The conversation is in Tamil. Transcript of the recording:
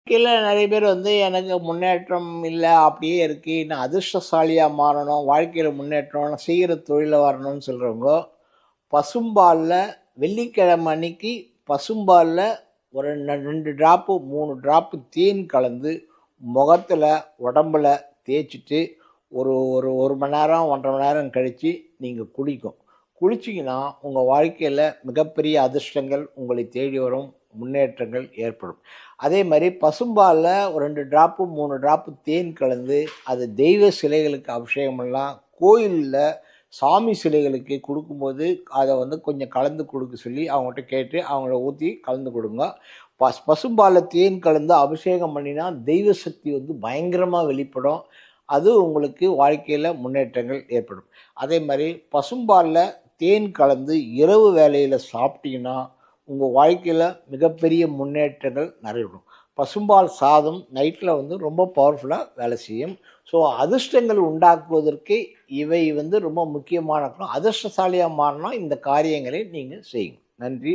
கீழ நெறைய பேர் எனக்கு முன்னேற்றம் இல்ல, அப்படியே இருக்கு. நான் அதிர்ஷ்டசாலியா மாறணும், வாழ்க்கையில முன்னேற்றம், நான் செய்யற தொழில்ல வரணும்னு சொல்றவங்க, பசும்பால்ல வெள்ளிக்கிழமை அன்னைக்கு பசும்பால்ல ஒரு 2 டிராப்பு, 3 டிராப்பு தேன் கலந்து முகத்துல, உடம்புல தேய்ச்சுட்டு ஒரு ஒரு 1 மணி நேரம், 1 1/2 மணி நேரம் கழிச்சு நீங்க குளிக்கும். குளிச்சீங்கன்னா, உங்க வாழ்க்கையில மிகப்பெரிய அதிர்ஷ்டங்கள் உங்களை தேடி வரும், முன்னேற்றங்கள் ஏற்படும். அதே மாரி பசும்பால்ல ஒரு 2 டிராப்பு, 3 டிராப்பு தேன் கலந்து, அது தெய்வ சிலைகளுக்கு அபிஷேகம் பண்ணலாம். கோயில்ல சாமி சிலைகளுக்கு குடுக்கும்போது, அத கொஞ்சம் கலந்து குடுக்க சொல்லி அவங்கட்ட கேட்டு, அவங்கள ஊத்தி கலந்து குடுங்க. பசும்பால்ல தேன் கலந்து அபிஷேகம் பண்ணினா, தெய்வ சக்தி பயங்கரமா வெளிப்படும். அது உங்களுக்கு வாழ்க்கையில முன்னேற்றங்கள் ஏற்படும். அதே மாரி பசும்பால்ல தேன் கலந்து இரவு வேளையில சாப்பிட்டீங்கன்னா, உங்க வாழ்க்கையில மிகப்பெரிய முன்னேற்றங்கள் நடைபெறும். பசும்பால் சாதம் நைட்ல ரொம்ப பவர்ஃபுல்லா வேலை செய்யும். ஸோ அதிர்ஷ்டங்கள் உண்டாக்குவதற்கு இவை ரொம்ப முக்கியமான அதிர்ஷ்டசாலியா மாறணும்னா இந்த காரியங்களை நீங்க செய்யுங்க. நன்றி.